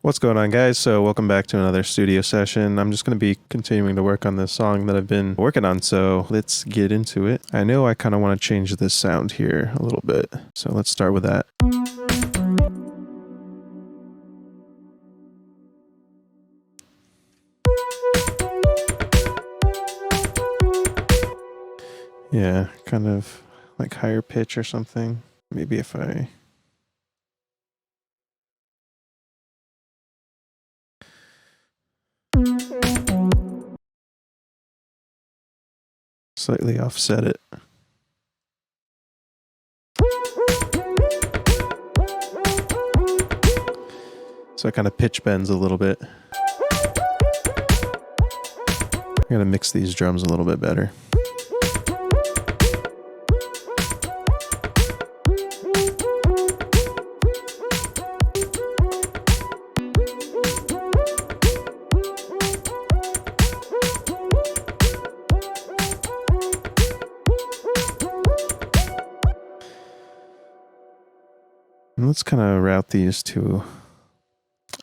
What's going on, guys? So welcome back to another studio session. I'm just going to be continuing to work on this song that I've been working on, so let's get into it. I know I kind of want to change this sound here a little bit, so let's start with that. Yeah, kind of like higher pitch or something. Maybe if I... slightly offset it. So it kind of pitch bends a little bit. I'm gonna mix these drums a little bit better. And let's kind of route these to...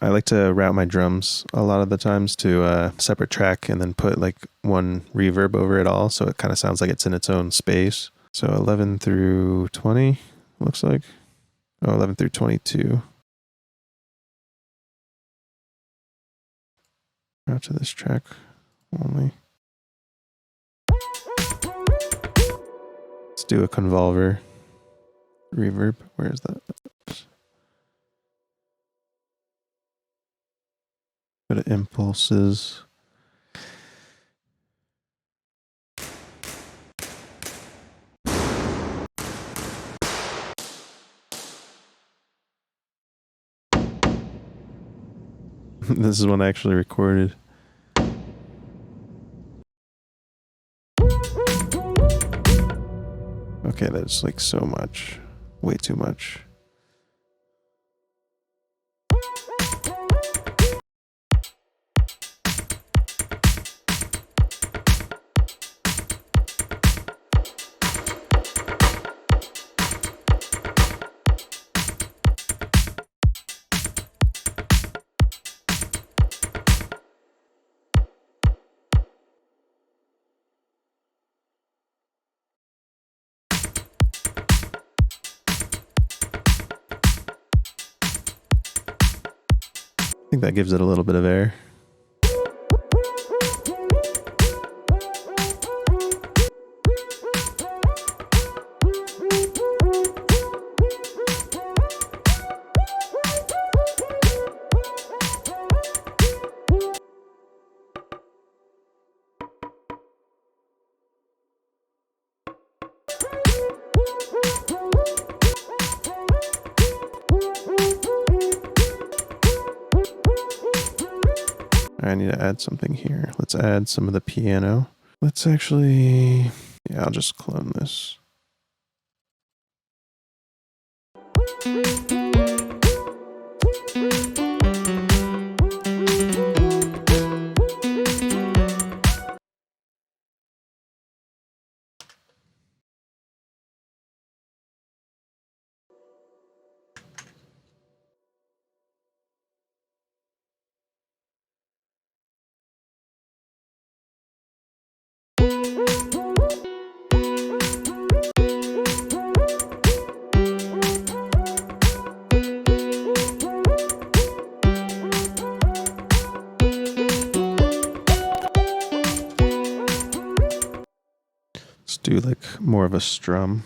I like to route my drums a lot of the times to a separate track and then put like one reverb over it all, so it kind of sounds like it's in its own space. So 11 through 20 looks like. Oh, 11 through 22. Route to this track only. Let's do a convolver reverb. Where is that? Go to impulses. This is one I actually recorded. Okay, that's like so much. Way too much. I think that gives it a little bit of air. I need to add something here. Let's add some of the piano. Let's actually... yeah, I'll just clone this. Let's do like more of a strum.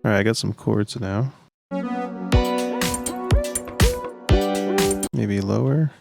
All right, I got some chords now. Maybe lower.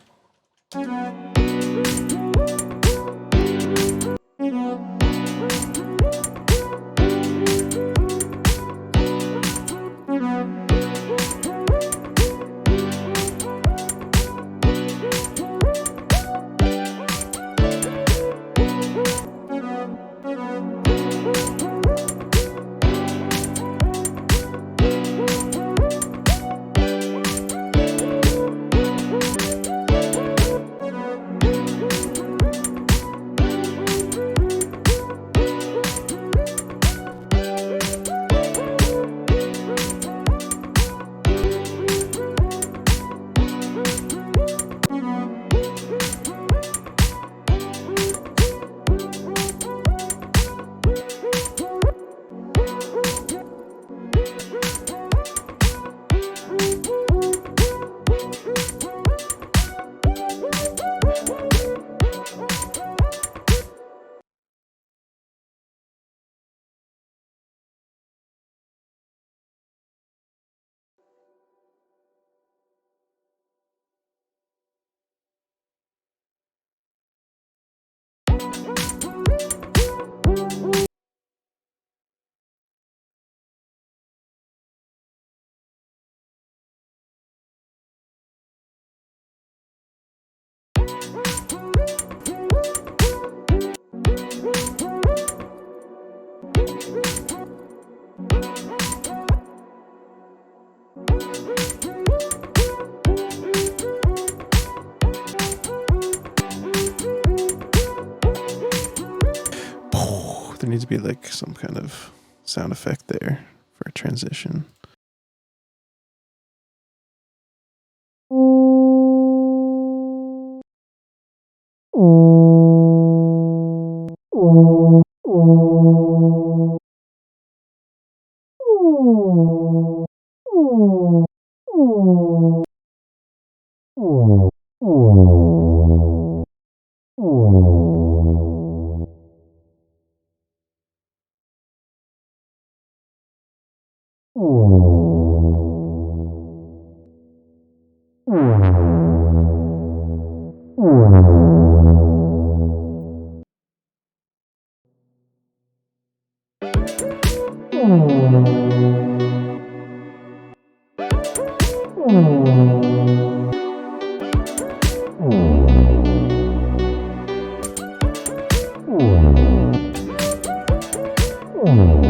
There needs to be like some kind of sound effect there for a transition.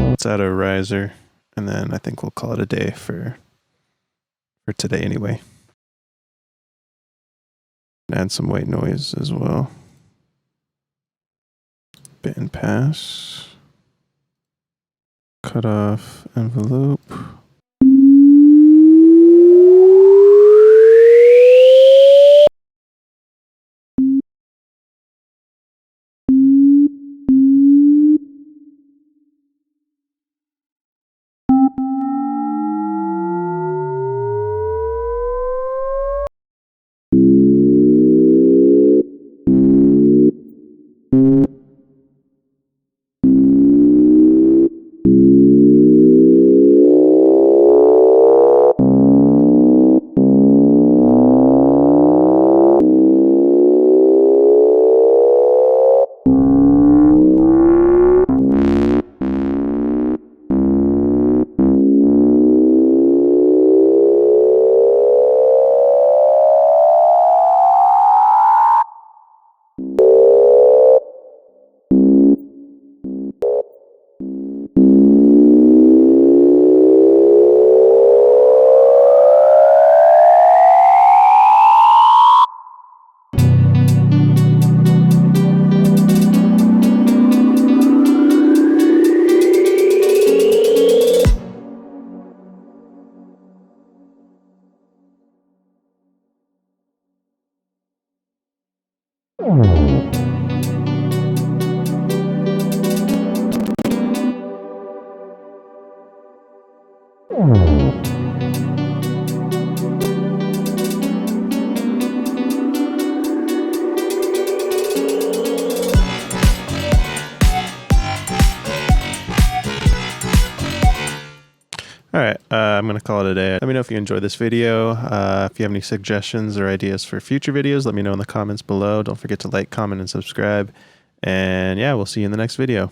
Let's add a riser, and then I think we'll call it a day for today anyway. Add some white noise as well. Bandpass. Cut off envelope. All right, I'm going to call it a day. Let me know if you enjoyed this video. If you have any suggestions or ideas for future videos, let me know in the comments below. Don't forget to like, comment, and subscribe. And yeah, we'll see you in the next video.